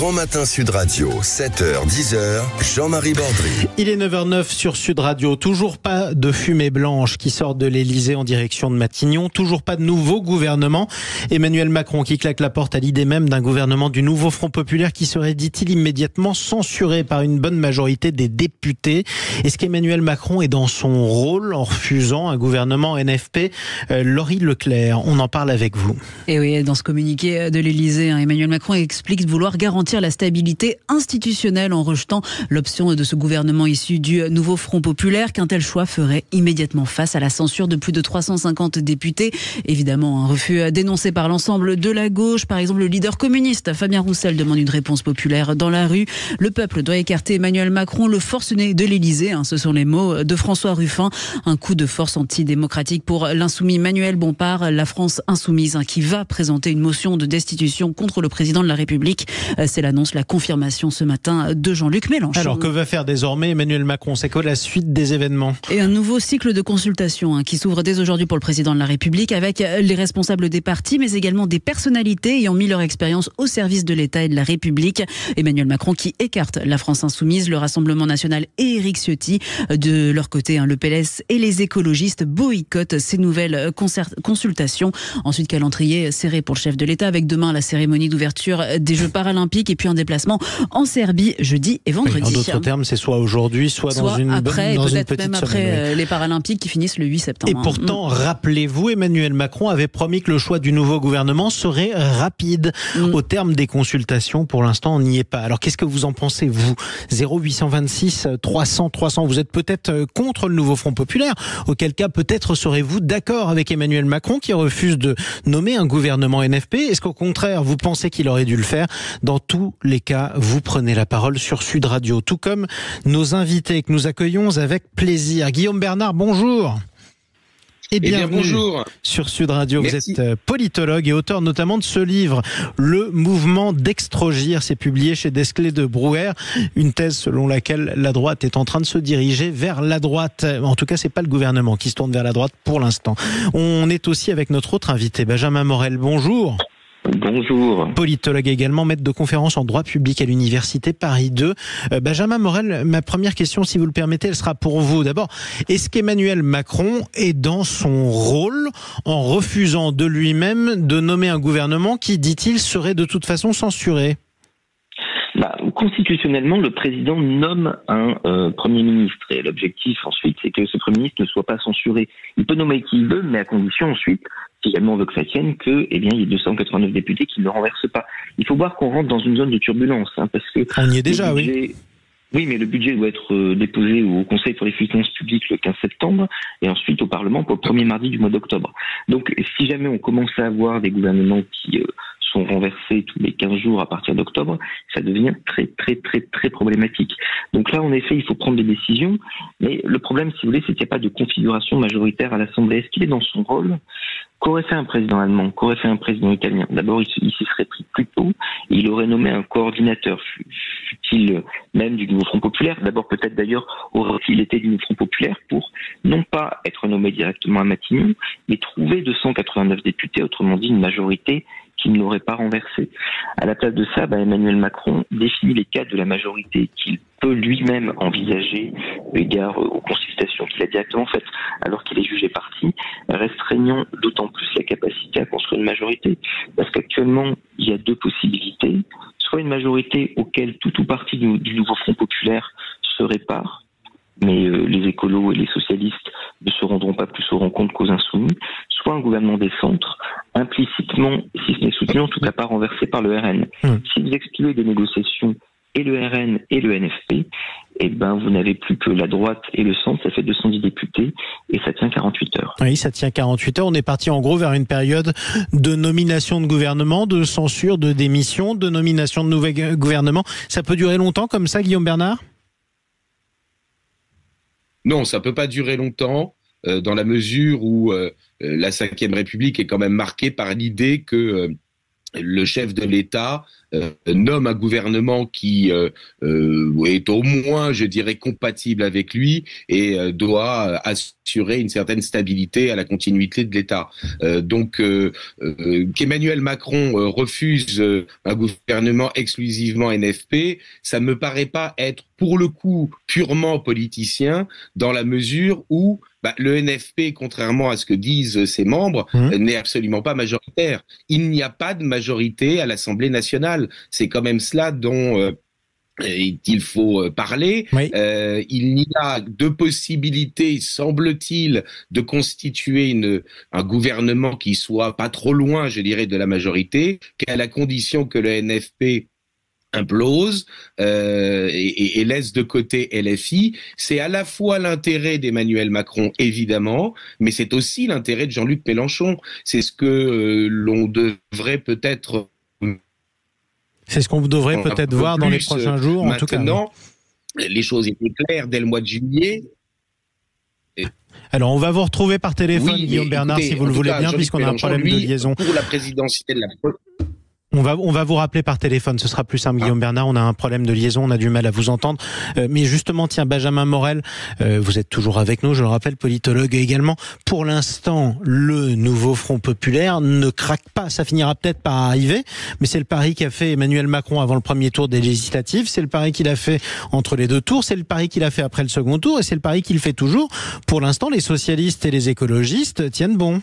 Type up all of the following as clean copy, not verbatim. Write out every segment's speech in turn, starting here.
Grand Matin Sud Radio, 7h, 10h, Jean-Marie Bordry. Il est 9h09 sur Sud Radio. Toujours pas de fumée blanche qui sort de l'Elysée en direction de Matignon. Toujours pas de nouveau gouvernement. Emmanuel Macron qui claque la porte à l'idée même d'un gouvernement du nouveau Front Populaire qui serait, dit-il, immédiatement censuré par une bonne majorité des députés. Est-ce qu'Emmanuel Macron est dans son rôle en refusant un gouvernement NFP? Laurie Leclerc, on en parle avec vous. Et oui, dans ce communiqué de l'Elysée, Emmanuel Macron explique vouloir garantir la stabilité institutionnelle en rejetant l'option de ce gouvernement issu du nouveau Front Populaire. Qu'un tel choix ferait immédiatement face à la censure de plus de 350 députés. Évidemment, un refus dénoncé par l'ensemble de la gauche. Par exemple, le leader communiste Fabien Roussel demande une réponse populaire dans la rue. Le peuple doit écarter Emmanuel Macron, le forcené de l'Elysée. Ce sont les mots de François Ruffin. Un coup de force antidémocratique pour l'insoumis Manuel Bompard, la France insoumise, qui va présenter une motion de destitution contre le président de la République. C'est l'annonce, la confirmation ce matin de Jean-Luc Mélenchon. Alors que va faire désormais Emmanuel Macron? C'est quoi la suite des événements? Et un nouveau cycle de consultation qui s'ouvre dès aujourd'hui pour le président de la République avec les responsables des partis mais également des personnalités ayant mis leur expérience au service de l'État et de la République. Emmanuel Macron qui écarte la France insoumise, le Rassemblement national et Éric Ciotti. De leur côté, le PLS et les écologistes boycottent ces nouvelles consultations. Ensuite, calendrier serré pour le chef de l'État avec demain la cérémonie d'ouverture des Jeux paralympiques et puis un déplacement en Serbie jeudi et vendredi. Oui, en d'autres termes, c'est soit aujourd'hui, soit dans une après, dans et une peut-être même semaine, après les Paralympiques qui finissent le 8 septembre. Et pourtant, rappelez-vous, Emmanuel Macron avait promis que le choix du nouveau gouvernement serait rapide. Au terme des consultations, pour l'instant, on n'y est pas. Alors, qu'est-ce que vous en pensez, vous? 0826 300 300, vous êtes peut-être contre le nouveau Front Populaire. Auquel cas, peut-être serez-vous d'accord avec Emmanuel Macron qui refuse de nommer un gouvernement NFP? Est-ce qu'au contraire, vous pensez qu'il aurait dû le faire? Dans tous les cas, vous prenez la parole sur Sud Radio, tout comme nos invités que nous accueillons avec plaisir. Guillaume Bernard, bonjour. Et bienvenue bonjour sur Sud Radio. Merci. Vous êtes politologue et auteur notamment de ce livre, Le mouvement d'Extrogir. C'est publié chez Desclés de Brouwer. Une thèse selon laquelle la droite est en train de se diriger vers la droite. En tout cas, c'est pas le gouvernement qui se tourne vers la droite pour l'instant. On est aussi avec notre autre invité, Benjamin Morel. Bonjour. Bonjour. Politologue également, maître de conférence en droit public à l'université Paris 2. Benjamin Morel, ma première question, si vous le permettez, elle sera pour vous. D'abord, est-ce qu'Emmanuel Macron est dans son rôle en refusant de lui-même de nommer un gouvernement qui, dit-il, serait de toute façon censuré? Constitutionnellement, le président nomme un Premier ministre et l'objectif ensuite, c'est que ce Premier ministre ne soit pas censuré. Il peut nommer qui il veut, mais à condition ensuite, si jamais on veut que ça tienne, que, il y ait 289 députés qui ne le renversent pas. Il faut voir qu'on rentre dans une zone de turbulence, parce que on y est déjà, oui. Oui, mais le budget doit être déposé au Conseil pour les finances publiques le 15 septembre et ensuite au Parlement pour le premier mardi du mois d'octobre. Donc, si jamais on commence à avoir des gouvernements qui sont renversés tous les 15 jours à partir d'octobre, ça devient très, très, très, très problématique. Donc là, en effet, il faut prendre des décisions, mais le problème, si vous voulez, c'est qu'il n'y a pas de configuration majoritaire à l'Assemblée. Est-ce qu'il est dans son rôle? Qu'aurait fait un président allemand? Qu'aurait fait un président italien? D'abord, il s'y serait pris plus tôt et il aurait nommé un coordinateur, fut-il même du nouveau Front Populaire. D'abord, peut-être d'ailleurs, aurait-il été du nouveau Front Populaire pour non pas être nommé directement à Matignon, mais trouver 289 députés, autrement dit une majorité qui ne l'aurait pas renversé. À la place de ça, Emmanuel Macron définit les cadres de la majorité qu'il peut lui-même envisager égard aux consultations qu'il a directement faites alors qu'il est jugé parti, restreignant d'autant plus la capacité à construire une majorité. Parce qu'actuellement, il y a deux possibilités. Soit une majorité auquel tout ou partie du nouveau Front Populaire se répare, mais les écolos et les socialistes ne se rendront pas plus aux rencontres qu'aux insoumis, soit un gouvernement des centres, implicitement, si ce n'est soutenu, en tout cas pas renversé par le RN. Si vous excluez des négociations et le RN et le NFP, vous n'avez plus que la droite et le centre, ça fait 210 députés et ça tient 48 heures. Oui, ça tient 48 heures. On est parti en gros vers une période de nomination de gouvernement, de censure, de démission, de nomination de nouvel gouvernement. Ça peut durer longtemps comme ça, Guillaume Bernard ? Non, ça peut pas durer longtemps dans la mesure où la Ve République est quand même marquée par l'idée que le chef de l'État nomme un gouvernement qui est au moins, je dirais, compatible avec lui et doit assurer une certaine stabilité à la continuité de l'État. Donc, qu'Emmanuel Macron refuse un gouvernement exclusivement NFP, ça me paraît pas être, pour le coup, purement politicien, dans la mesure où le NFP, contrairement à ce que disent ses membres, n'est absolument pas majoritaire. Il n'y a pas de majorité à l'Assemblée nationale. C'est quand même cela dont il faut parler. Oui. Il n'y a de possibilité, semble-t-il, de constituer un gouvernement qui soit pas trop loin, je dirais, de la majorité, qu'à la condition que le NFP implose et laisse de côté LFI. C'est à la fois l'intérêt d'Emmanuel Macron, évidemment, mais c'est aussi l'intérêt de Jean-Luc Mélenchon. C'est ce que l'on devrait peut-être... C'est ce qu'on devrait peut-être voir dans les prochains jours, en tout cas. Maintenant, les choses étaient claires dès le mois de juillet. Alors, on va vous retrouver par téléphone, oui, Guillaume Bernard, si vous le voulez bien, puisqu'on a un problème de liaison. Pour la présidentielle... On va vous rappeler par téléphone, ce sera plus simple, Guillaume Bernard, on a un problème de liaison, on a du mal à vous entendre. Mais justement, tiens, Benjamin Morel, vous êtes toujours avec nous, je le rappelle, politologue également. Pour l'instant, le nouveau Front Populaire ne craque pas, ça finira peut-être par arriver, mais c'est le pari qu'a fait Emmanuel Macron avant le premier tour des législatives, c'est le pari qu'il a fait entre les deux tours, c'est le pari qu'il a fait après le second tour, et c'est le pari qu'il fait toujours. Pour l'instant, les socialistes et les écologistes tiennent bon.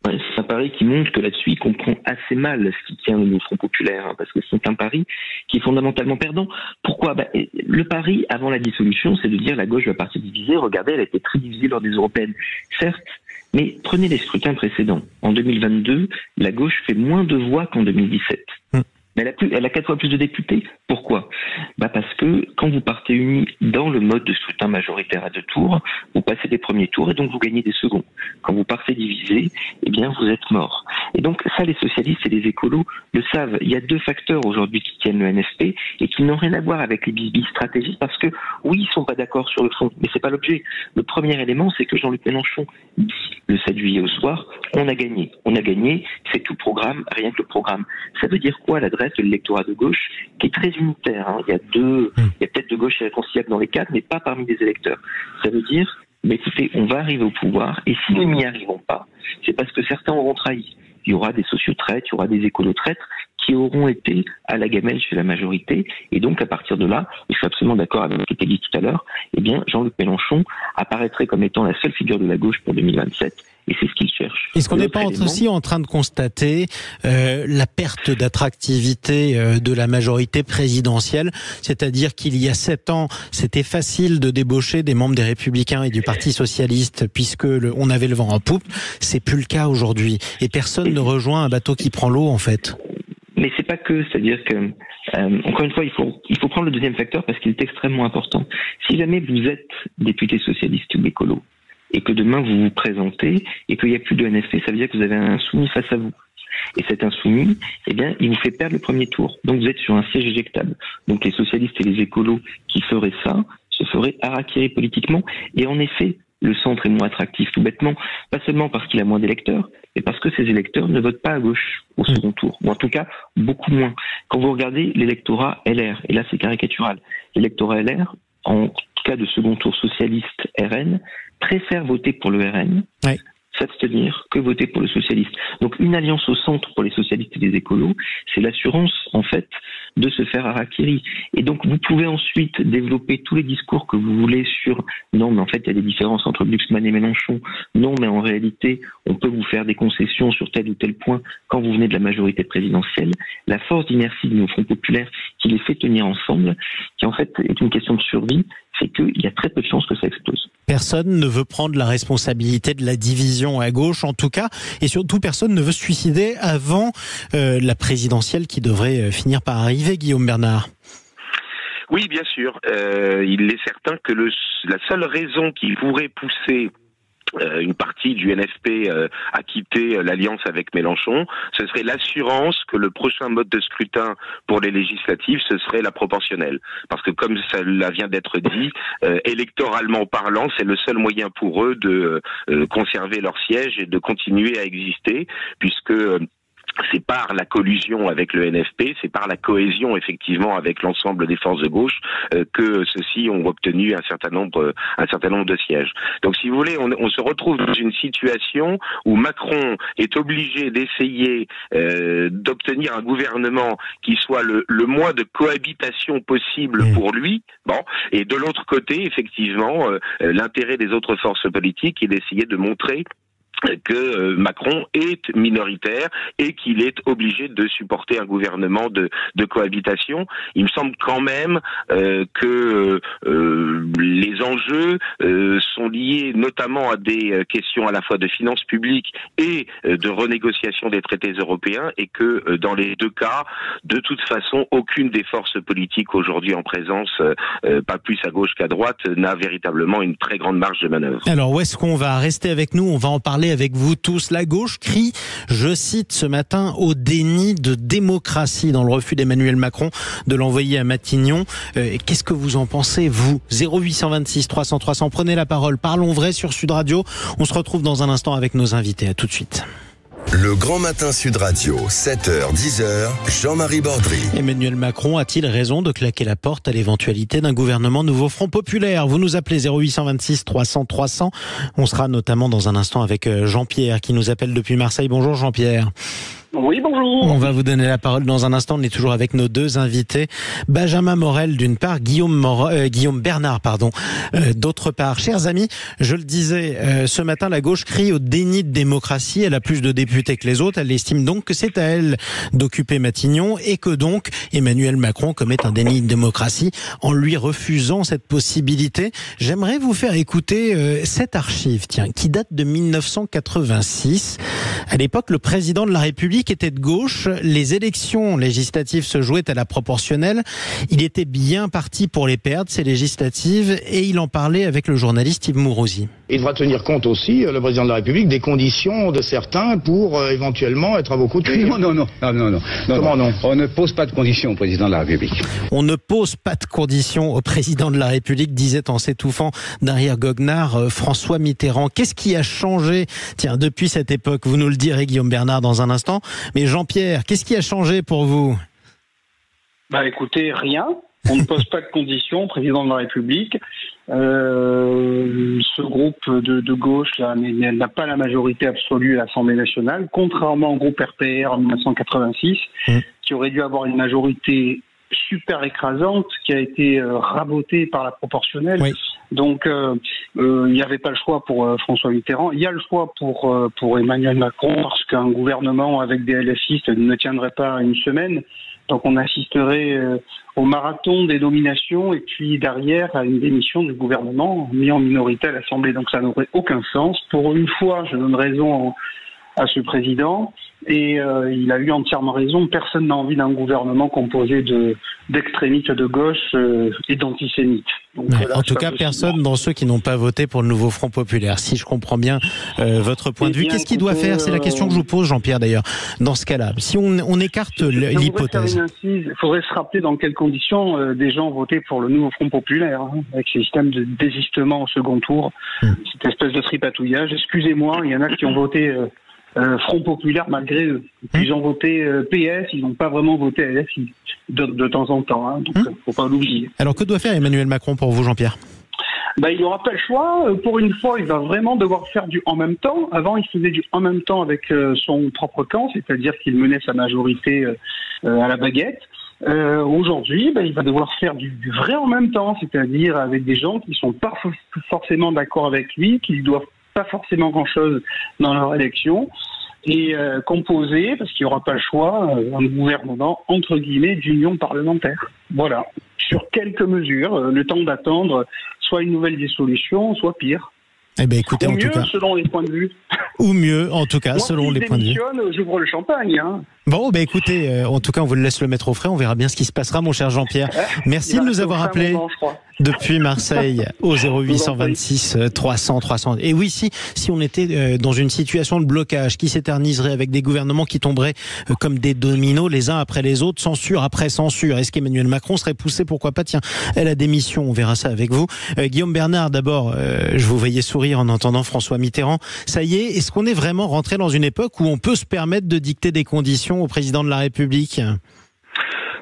Ouais, c'est un pari qui montre que là-dessus, il comprend assez mal ce qui tient le Front Populaire, parce que c'est un pari qui est fondamentalement perdant. Pourquoi ? Le pari, avant la dissolution, c'est de dire la gauche va partir divisée. Regardez, elle a été très divisée lors des européennes. Certes, mais prenez les scrutins précédents. En 2022, la gauche fait moins de voix qu'en 2017. Mais elle a 4 fois plus de députés. Pourquoi ? Parce que quand vous partez unis dans le mode de scrutin majoritaire à 2 tours, vous passez des premiers tours et donc vous gagnez des seconds. Quand vous partez divisé, eh bien vous êtes mort. Et donc ça, les socialistes et les écolos le savent. Il y a 2 facteurs aujourd'hui qui tiennent le NFP et qui n'ont rien à voir avec les bisbilles stratégiques parce que oui, ils sont pas d'accord sur le fond, mais c'est pas l'objet. Le premier élément, c'est que Jean-Luc Mélenchon dit le 7 juillet au soir, on a gagné. On a gagné, c'est tout programme, rien que le programme. Ça veut dire quoi l'adresse de l'électorat de gauche qui est très unitaire. Il y a peut-être de gauche irréconciliable dans les cadres, mais pas parmi les électeurs. Ça veut dire, écoutez, on va arriver au pouvoir, et si nous n'y arrivons pas, c'est parce que certains auront trahi. Il y aura des sociotraîtres, il y aura des écolo-traîtres qui auront été à la gamelle chez la majorité, et donc à partir de là, je suis absolument d'accord avec ce qui était dit tout à l'heure, eh bien Jean-Luc Mélenchon apparaîtrait comme étant la seule figure de la gauche pour 2027. Et c'est ce qu'il cherche. Est-ce qu'on n'est pas aussi en train de constater la perte d'attractivité de la majorité présidentielle ? C'est-à-dire qu'il y a 7 ans, c'était facile de débaucher des membres des Républicains et du Parti Socialiste puisque on avait le vent en poupe. C'est plus le cas aujourd'hui. Et personne ne rejoint un bateau qui prend l'eau, en fait. Mais c'est pas que, c'est-à-dire que, encore une fois, il faut prendre le deuxième facteur parce qu'il est extrêmement important. Si jamais vous êtes député socialiste ou écolo, et que demain vous vous présentez et qu'il n'y a plus de NFP, ça veut dire que vous avez un insoumis face à vous. Et cet insoumis, eh bien, il vous fait perdre le premier tour. Donc vous êtes sur un siège éjectable. Donc les socialistes et les écolos qui feraient ça se feraient harakiri politiquement. Et en effet, le centre est moins attractif tout bêtement, pas seulement parce qu'il a moins d'électeurs, mais parce que ces électeurs ne votent pas à gauche au second tour, ou en tout cas beaucoup moins. Quand vous regardez l'électorat LR, et là c'est caricatural, l'électorat LR, en cas de second tour socialiste RN, préfère voter pour le RN, s'abstenir, que voter pour le socialiste. Donc une alliance au centre pour les socialistes et les écolos, c'est l'assurance en fait de se faire harakiri. Et donc vous pouvez ensuite développer tous les discours que vous voulez sur non mais en fait il y a des différences entre Glucksmann et Mélenchon, non mais en réalité on peut vous faire des concessions sur tel ou tel point quand vous venez de la majorité présidentielle. La force d'inertie de nos fronts populaires qui les fait tenir ensemble, qui en fait est une question de survie, c'est qu'il y a très peu de chances que ça explose. Personne ne veut prendre la responsabilité de la division à gauche, en tout cas, et surtout personne ne veut se suicider avant la présidentielle qui devrait finir par arriver, Guillaume Bernard. Oui, bien sûr. Il est certain que la seule raison qui pourrait pousser une partie du NFP à quitter l'alliance avec Mélenchon, ce serait l'assurance que le prochain mode de scrutin pour les législatives, ce serait la proportionnelle. Parce que comme cela vient d'être dit, électoralement parlant, c'est le seul moyen pour eux de conserver leur siège et de continuer à exister, puisque c'est par la collusion avec le NFP, c'est par la cohésion effectivement avec l'ensemble des forces de gauche que ceux-ci ont obtenu un certain nombre de sièges. Donc si vous voulez, on se retrouve dans une situation où Macron est obligé d'essayer d'obtenir un gouvernement qui soit le moins de cohabitation possible pour lui. Bon, et de l'autre côté, effectivement, l'intérêt des autres forces politiques est d'essayer de montrer que Macron est minoritaire et qu'il est obligé de supporter un gouvernement de cohabitation. Il me semble quand même que les enjeux sont liés notamment à des questions à la fois de finances publiques et de renégociation des traités européens, et que dans les deux cas, de toute façon, aucune des forces politiques aujourd'hui en présence, pas plus à gauche qu'à droite, n'a véritablement une très grande marge de manœuvre. Alors où est-ce qu'on va rester avec nous? On va en parler avec vous tous. La gauche crie, je cite ce matin, au déni de démocratie dans le refus d'Emmanuel Macron de l'envoyer à Matignon. Qu'est-ce que vous en pensez, vous? 0826 300 300, prenez la parole, parlons vrai sur Sud Radio. On se retrouve dans un instant avec nos invités. À tout de suite. Le Grand Matin Sud Radio, 7h, 10h, Jean-Marie Bordry. Emmanuel Macron a-t-il raison de claquer la porte à l'éventualité d'un gouvernement Nouveau Front Populaire? Vous nous appelez 0826 300 300. On sera notamment dans un instant avec Jean-Pierre qui nous appelle depuis Marseille. Bonjour Jean-Pierre. Oui, bonjour. On va vous donner la parole dans un instant. On est toujours avec nos deux invités. Benjamin Morel d'une part, Guillaume Bernard, d'autre part. Chers amis, je le disais, ce matin, la gauche crie au déni de démocratie. Elle a plus de députés que les autres. Elle estime donc que c'est à elle d'occuper Matignon et que donc Emmanuel Macron commet un déni de démocratie en lui refusant cette possibilité. J'aimerais vous faire écouter cette archive, qui date de 1986. À l'époque, le président de la République était de gauche, les élections législatives se jouaient à la proportionnelle, il était bien parti pour les perdre, ces législatives, et il en parlait avec le journaliste Yves Mourouzi. Il devra tenir compte aussi, le président de la République, des conditions de certains pour éventuellement être à vos côtés. Non. Comment non? On ne pose pas de conditions au président de la République. On ne pose pas de conditions au président de la République, disait en s'étouffant derrière goguenard François Mitterrand. Qu'est-ce qui a changé, depuis cette époque? Vous nous le direz, Guillaume Bernard, dans un instant. Mais Jean-Pierre, qu'est-ce qui a changé pour vous? Écoutez, rien. On ne pose pas de conditions au président de la République. Ce groupe de gauche là, n'a pas la majorité absolue à l'Assemblée nationale, contrairement au groupe RPR en 1986, qui aurait dû avoir une majorité super écrasante, qui a été rabotée par la proportionnelle. Oui. Donc, il n'y avait pas le choix pour François Mitterrand. Il y a le choix pour Emmanuel Macron, parce qu'un gouvernement avec des LFistes ne tiendrait pas une semaine. Donc, on assisterait au marathon des nominations et puis derrière à une démission du gouvernement mis en minorité à l'Assemblée. Donc, ça n'aurait aucun sens. Pour une fois, je donne raison à ce président. Et il a eu entièrement raison. Personne n'a envie d'un gouvernement composé d'extrémistes de gauche et d'antisémites. Donc, en tout cas, personne dans ceux qui n'ont pas voté pour le Nouveau Front Populaire. Si je comprends bien votre point de vue, qu'est-ce qu'il doit faire? C'est la question que je vous pose, Jean-Pierre, d'ailleurs, dans ce cas-là. Si on écarte l'hypothèse. Il faudrait se rappeler dans quelles conditions des gens votaient pour le Nouveau Front Populaire, avec ces systèmes de désistement au second tour, cette espèce de tripatouillage. Excusez-moi, il y en a qui ont voté Front Populaire malgré eux. Ils ont voté PS, ils n'ont pas vraiment voté LFI de temps en temps, donc faut pas l'oublier. Alors que doit faire Emmanuel Macron pour vous, Jean-Pierre? Il n'aura pas le choix. Pour une fois, il va vraiment devoir faire du en même temps. Avant, il faisait du en même temps avec son propre camp, c'est-à-dire qu'il menait sa majorité à la baguette. Aujourd'hui, il va devoir faire du vrai en même temps, c'est-à-dire avec des gens qui sont pas forcément d'accord avec lui, qui ne doivent pas forcément grand-chose dans leur élection, et composer, parce qu'il n'y aura pas le choix, un gouvernement, entre guillemets, d'union parlementaire. Voilà. Sur quelques mesures, le temps d'attendre soit une nouvelle dissolution, soit pire. Eh bien, écoutez, ou en mieux, tout cas. Selon les points de vue. Ou mieux, en tout cas, moi, selon les points de vue. J'ouvre le champagne. Bon, écoutez, en tout cas, on vous laisse le mettre au frais. On verra bien ce qui se passera, mon cher Jean-Pierre. Merci de nous avoir appelés depuis Marseille au 0826 300 300. Et oui, si on était dans une situation de blocage qui s'éterniserait avec des gouvernements qui tomberaient comme des dominos les uns après les autres, censure après censure, est-ce qu'Emmanuel Macron serait poussé, pourquoi pas, à la démission? On verra ça avec vous. Guillaume Bernard, d'abord, je vous voyais sourire en entendant François Mitterrand. Ça y est, est-ce Est-ce qu'on est vraiment rentré dans une époque où on peut se permettre de dicter des conditions au président de la République ?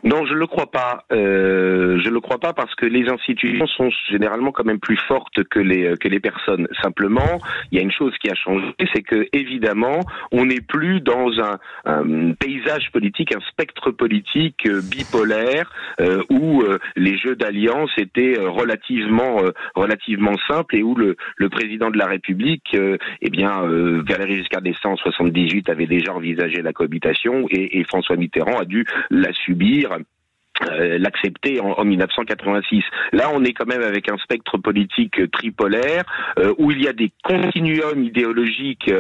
Non, je le crois pas. Je le crois pas parce que les institutions sont généralement quand même plus fortes que les personnes. Simplement, il y a une chose qui a changé, c'est que évidemment, on n'est plus dans un paysage politique, un spectre politique bipolaire où les jeux d'alliance étaient relativement simples et où le président de la République, Valéry Giscard d'Estaing en 78 avait déjà envisagé la cohabitation et François Mitterrand a dû la subir. L'accepter en 1986. Là, on est quand même avec un spectre politique tripolaire où il y a des continuums idéologiques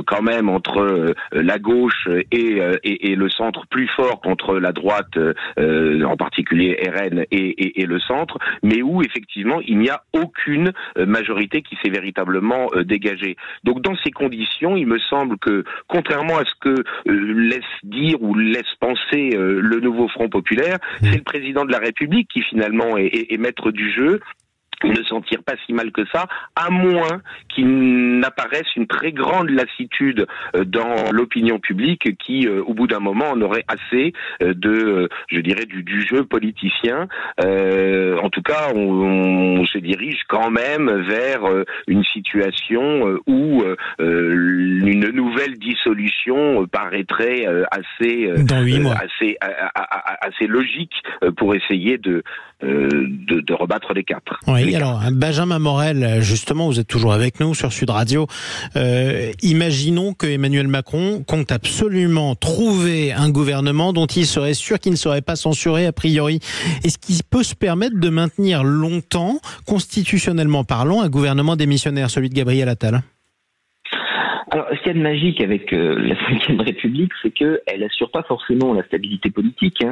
quand même entre la gauche et le centre, plus fort contre la droite, en particulier RN et le centre, mais où effectivement il n'y a aucune majorité qui s'est véritablement dégagée. Donc dans ces conditions, il me semble que contrairement à ce que laisse dire ou laisse penser le nouveau Front populaire, c'est le président de la République qui finalement est maître du jeu. Il ne s'en tire pas si mal que ça, à moins qu'il n'apparaisse une très grande lassitude dans l'opinion publique qui, au bout d'un moment, en aurait assez du jeu politicien. En tout cas, on se dirige quand même vers une situation où une nouvelle dissolution paraîtrait assez logique pour essayer de rebattre les cartes. Oui, alors Benjamin Morel, justement, vous êtes toujours avec nous sur Sud Radio. Imaginons que Emmanuel Macron compte absolument trouver un gouvernement dont il serait sûr qu'il ne serait pas censuré a priori. Est-ce qu'il peut se permettre de maintenir longtemps, constitutionnellement parlant, un gouvernement démissionnaire, celui de Gabriel Attal ? Alors, ce qu'il y a de magique avec la Ve République, c'est qu'elle assure pas forcément la stabilité politique.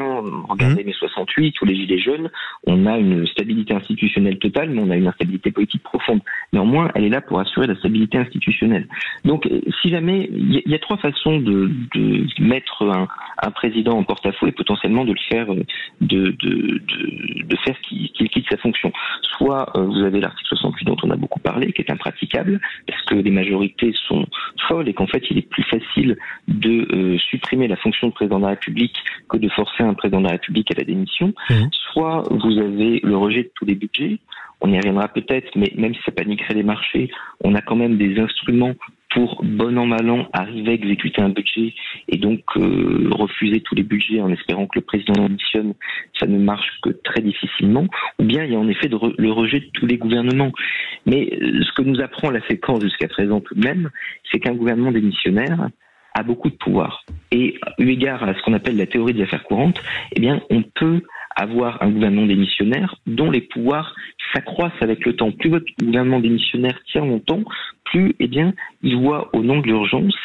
Regardez mai 68 ou les Gilets jaunes, on a une stabilité institutionnelle totale, mais on a une instabilité politique profonde. Néanmoins, elle est là pour assurer la stabilité institutionnelle. Donc, si jamais, il y a trois façons de mettre un président en porte-à-faux et potentiellement de le faire, de faire qu'il quitte sa fonction. Soit vous avez l'article 68 dont on a beaucoup parlé, qui est impraticable, parce que les majorités sont folles et qu'en fait il est plus facile de supprimer la fonction de président de la République que de forcer un président de la République à la démission. Soit vous avez le rejet de tous les budgets, on y reviendra peut-être, mais même si ça paniquerait les marchés, on a quand même des instruments pour, bon an mal an, arriver à exécuter un budget et donc refuser tous les budgets en espérant que le président démissionne, ça ne marche que très difficilement. Ou bien il y a en effet le rejet de tous les gouvernements. Mais ce que nous apprend la séquence jusqu'à présent tout de même, c'est qu'un gouvernement démissionnaire a beaucoup de pouvoir. Et eu égard à ce qu'on appelle la théorie des affaires courantes, eh bien on peut avoir un gouvernement démissionnaire dont les pouvoirs s'accroissent avec le temps. Plus votre gouvernement démissionnaire tient longtemps, plus il voit au nom de l'urgence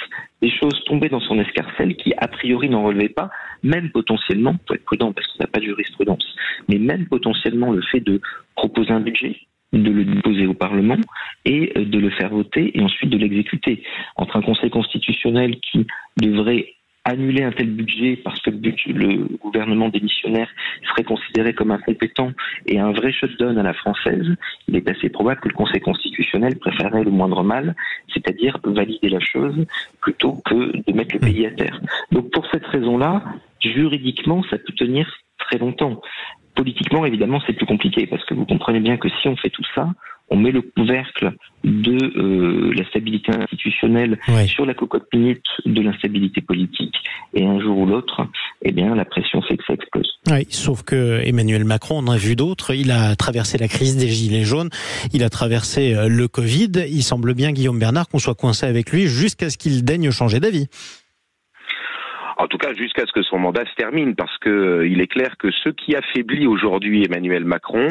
des choses tomber dans son escarcelle qui a priori n'en relevaient pas, même potentiellement, faut être prudent parce qu'on n'a pas de jurisprudence, mais même potentiellement le fait de proposer un budget, de le déposer au Parlement et de le faire voter et ensuite de l'exécuter. Entre un Conseil constitutionnel qui devrait annuler un tel budget parce que le gouvernement démissionnaire serait considéré comme incompétent et un vrai shutdown à la française, il est assez probable que le Conseil constitutionnel préférerait le moindre mal, c'est-à-dire valider la chose plutôt que de mettre le pays à terre. Donc pour cette raison-là, juridiquement, ça peut tenir très longtemps. Politiquement, évidemment, c'est plus compliqué parce que vous comprenez bien que si on fait tout ça, on met le couvercle de la stabilité institutionnelle sur la cocotte minute de l'instabilité politique et un jour ou l'autre, la pression fait que ça explose. Oui, sauf que Emmanuel Macron, on en a vu d'autres, il a traversé la crise des Gilets jaunes, il a traversé le Covid, il semble bien, Guillaume Bernard, qu'on soit coincé avec lui jusqu'à ce qu'il daigne changer d'avis. En tout cas, jusqu'à ce que son mandat se termine, parce que il est clair que ce qui affaiblit aujourd'hui Emmanuel Macron,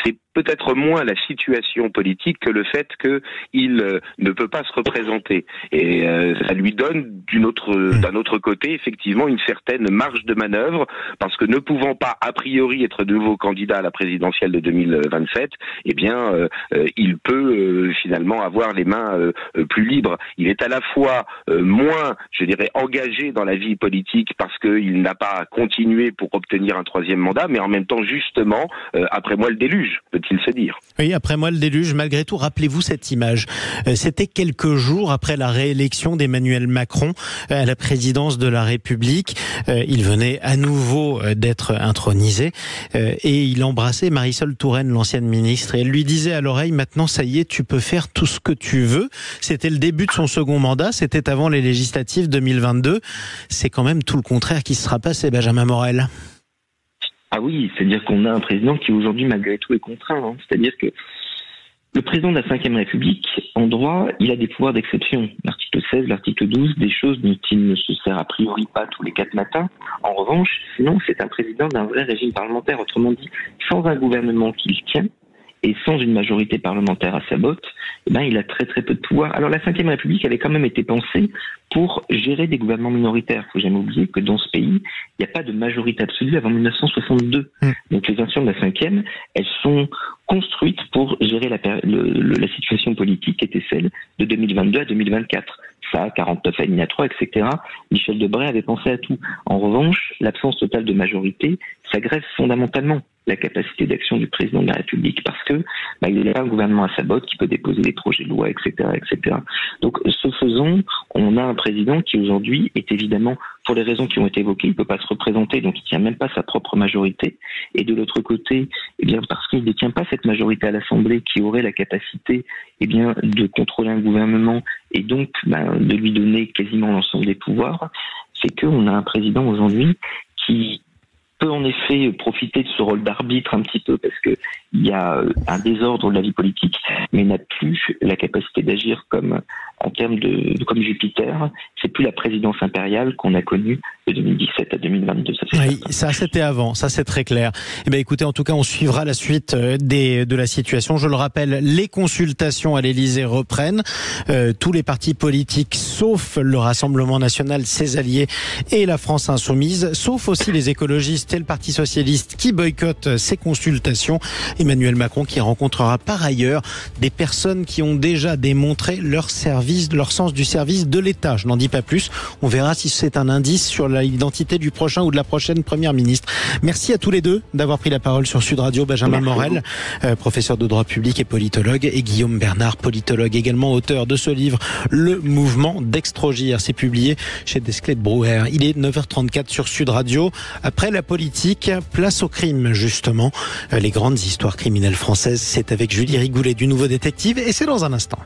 c'est peut-être moins la situation politique que le fait qu'il ne peut pas se représenter. Et ça lui donne d'un autre côté, effectivement, une certaine marge de manœuvre, parce que ne pouvant pas, a priori, être de nouveau candidat à la présidentielle de 2027, il peut finalement avoir les mains plus libres. Il est à la fois moins, je dirais, engagé dans la vie politique, politique parce qu'il n'a pas continué pour obtenir un troisième mandat, mais en même temps, justement, après moi le déluge, peut-il se dire. Oui, après moi le déluge. Malgré tout, rappelez-vous cette image. C'était quelques jours après la réélection d'Emmanuel Macron à la présidence de la République. Il venait à nouveau d'être intronisé et il embrassait Marisol Touraine, l'ancienne ministre, et elle lui disait à l'oreille: maintenant ça y est, tu peux faire tout ce que tu veux. C'était le début de son second mandat, c'était avant les législatives 2022. C'est quand même tout le contraire qui se sera passé, Benjamin Morel. Ah oui, c'est-à-dire qu'on a un président qui aujourd'hui malgré tout est contraint. C'est-à-dire que le président de la Ve République, en droit, il a des pouvoirs d'exception. L'article 16, l'article 12, des choses dont il ne se sert a priori pas tous les 4 matins. En revanche, sinon, c'est un président d'un vrai régime parlementaire. Autrement dit, sans un gouvernement qui le tient et sans une majorité parlementaire à sa botte, il a très très peu de pouvoir. Alors la Ve République avait quand même été pensée pour gérer des gouvernements minoritaires. Il faut jamais oublier que dans ce pays, il n'y a pas de majorité absolue avant 1962. Donc les institutions de la Ve, elles sont construites pour gérer la situation politique qui était celle de 2022 à 2024. Ça, 49 alinéa 3, etc. Michel Debré avait pensé à tout. En revanche, l'absence totale de majorité, ça grève fondamentalement la capacité d'action du président de la République parce que il n'a pas un gouvernement à sa botte qui peut déposer des projets de loi, etc., etc. Donc, ce faisant, on a un président qui aujourd'hui est évidemment, pour les raisons qui ont été évoquées, il ne peut pas se représenter, donc il ne tient même pas sa propre majorité. Et de l'autre côté, parce qu'il ne détient pas cette majorité à l'Assemblée qui aurait la capacité, de contrôler un gouvernement et donc de lui donner quasiment l'ensemble des pouvoirs, c'est qu'on a un président aujourd'hui qui peut en effet profiter de ce rôle d'arbitre un petit peu parce que il y a un désordre de la vie politique, mais n'a plus la capacité d'agir comme Jupiter. C'est plus la présidence impériale qu'on a connue de 2017 à 2022. Ça c'était avant, ça c'est très clair. Écoutez, en tout cas, on suivra la suite de la situation. Je le rappelle, les consultations à l'Élysée reprennent. Tous les partis politiques, sauf le Rassemblement national, ses alliés, et la France insoumise, sauf aussi les écologistes et le Parti socialiste qui boycottent ces consultations. Emmanuel Macron qui rencontrera par ailleurs des personnes qui ont déjà démontré leur sens du service de l'État. Je n'en dis pas plus. On verra si c'est un indice sur l'identité du prochain ou de la prochaine première ministre. Merci à tous les deux d'avoir pris la parole sur Sud Radio. Benjamin Morel, professeur de droit public et politologue, et Guillaume Bernard, politologue, également auteur de ce livre, Le mouvement d'Extrogir. C'est publié chez Desclés de Brouwer. Il est 9h34 sur Sud Radio. Après la politique, place au crime, justement. Les grandes histoires criminelles françaises, c'est avec Julie Rigoulet du Nouveau Détective, et c'est dans un instant.